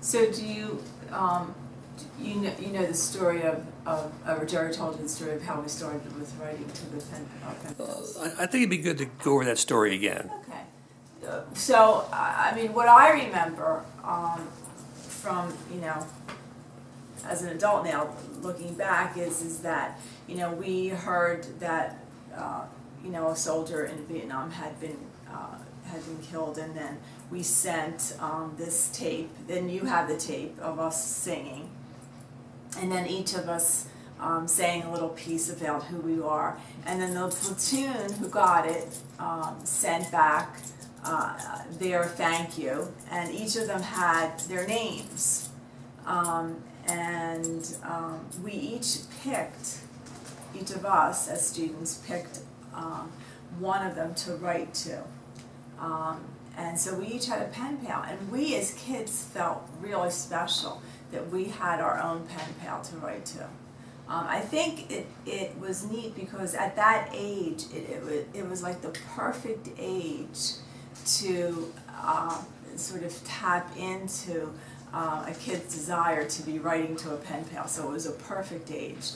So do you, you know the story of or Jerry told you the story of how we started with writing to the pen pals? I think it'd be good to go over that story again. Okay. So, I mean, what I remember from, as an adult now, looking back, is that, we heard that, a soldier in Vietnam had been killed, and then we sent this tape. Then you have the tape of us singing, and then each of us saying a little piece about who we are, and then the platoon who got it sent back their thank you, and each of them had their names, and we each of us as students picked one of them to write to. And so we each had a pen pal, and we as kids felt really special that we had our own pen pal to write to. I think it was neat because at that age, it was like the perfect age to sort of tap into a kid's desire to be writing to a pen pal, so it was a perfect age.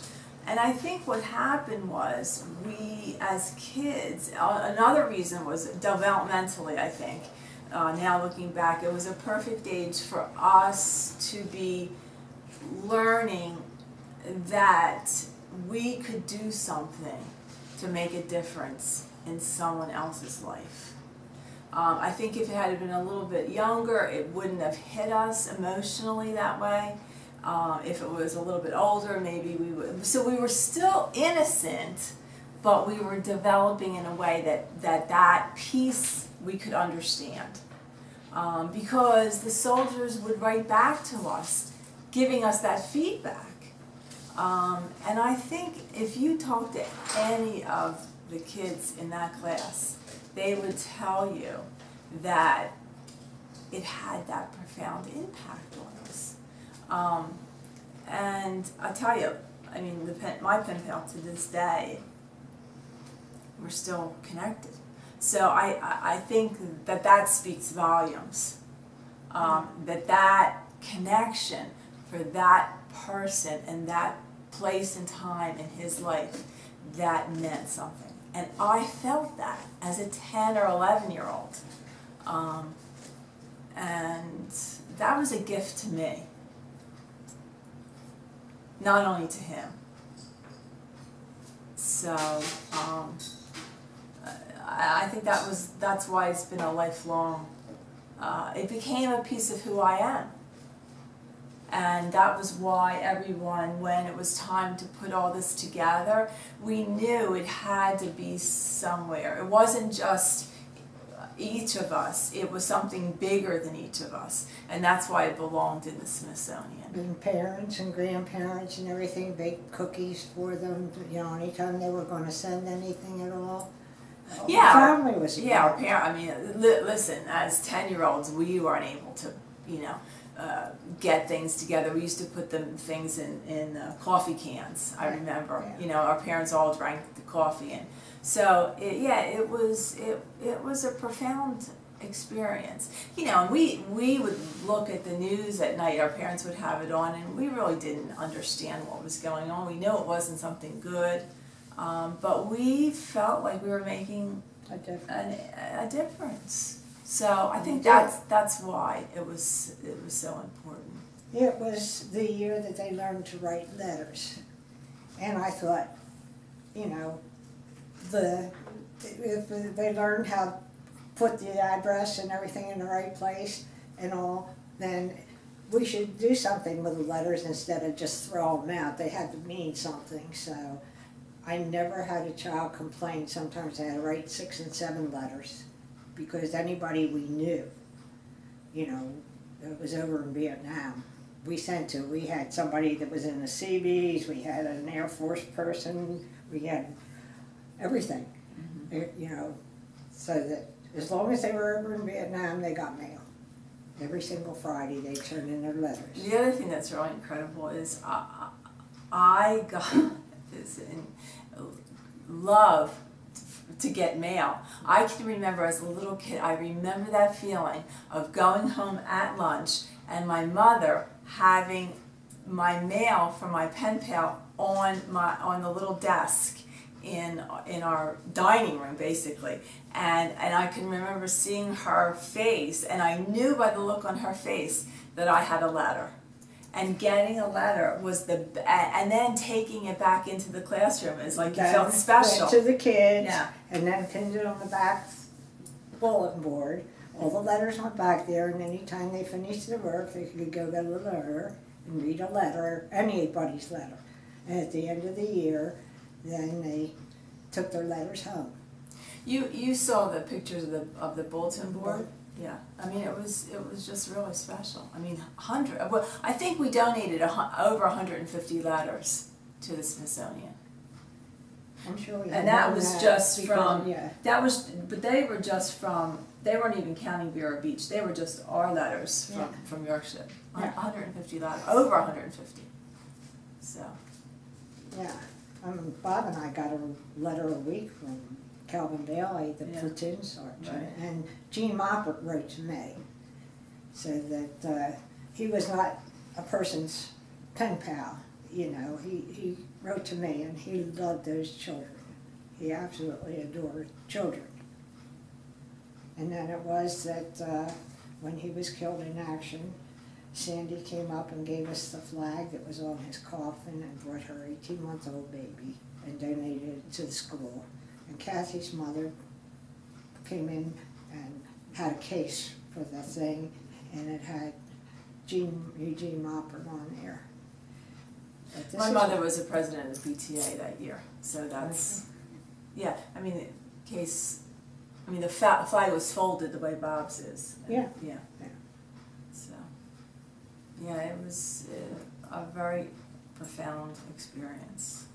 And I think what happened was we as kids, another reason was developmentally, I think, now looking back, it was a perfect age for us to be learning that we could do something to make a difference in someone else's life. I think if it had been a little bit younger, it wouldn't have hit us emotionally that way. If it was a little bit older, maybe we would. So we were still innocent, but we were developing in a way that piece we could understand. Because the soldiers would write back to us, giving us that feedback. And I think if you talk to any of the kids in that class, they would tell you that it had that profound impact on us. And I'll tell you, I mean, my pen pal to this day, we're still connected. So I think that speaks volumes. That connection for that person and that place and time in his life, that meant something. And I felt that as a 10 or 11-year-old. And that was a gift to me. Not only to him. So I think that's why it's been a lifelong, it became a piece of who I am. And that was why everyone, when it was time to put all this together, we knew it had to be somewhere. It wasn't just each of us, it was something bigger than each of us. And that's why it belonged in the Smithsonian. And parents and grandparents and everything baked cookies for them, anytime they were going to send anything at all. Yeah, family was our parents. I mean, listen, as 10-year-olds, we weren't able to, get things together. We used to put things in coffee cans. I remember, Yeah. Our parents all drank the coffee, and so it was a profound experience. And we would look at the news at night. Our parents would have it on, and we really didn't understand what was going on. We knew it wasn't something good. But we felt like we were making a difference. So I think that's why it was so important. It was the year that they learned to write letters. And I thought, if they learned how to put the address and everything in the right place and all, then we should do something with the letters instead of just throw them out. They had to mean something, so I never had a child complain. Sometimes I had to write 6 and 7 letters because anybody we knew, that was over in Vietnam, we had somebody that was in the Seabees, we had an Air Force person, we had everything, so that as long as they were over in Vietnam, they got mail. Every single Friday they turned in their letters. The other thing that's really incredible is I got this love to get mail. I can remember as a little kid, I remember that feeling of going home at lunch and my mother having my mail from my pen pal on the little desk in our dining room, basically, and I can remember seeing her face, and I knew by the look on her face that I had a letter. And getting a letter was and then taking it back into the classroom is like you felt special. Went to the kids, Yeah. and then pinned it on the back bulletin board. All the letters went back there, and anytime they finished their work, they could go get a letter and read a letter, anybody's letter. And at the end of the year, then they took their letters home. You saw the pictures of the bulletin board? Yeah, I mean, it was just really special. I mean, well, I think we donated over 150 letters to the Smithsonian. I'm sure we had And that done was that just because- from, yeah. but they were just from, they weren't even counting Bureau Beach, they were just our letters from Yorkship. Yeah. 150 letters, over 150, so. Yeah, Bob and I got a letter a week from Calvin Bailey, the Yeah. platoon sergeant, Right. and Gene Moppert wrote to me, so that he was not a person's pen pal, you know, he wrote to me and he loved those children. He absolutely adored children. And then it was that when he was killed in action, Sandy came up and gave us the flag that was on his coffin and brought her 18-month-old baby and donated it to the school. And Kathie's mother came in and had a case for the thing, and it had Eugene Moppert on there. But this My is- mother was the president of the PTA that year, so that's, yeah, I mean, the flag was folded the way Bob's is. Yeah. Yeah. Yeah. So, yeah, it was a very profound experience.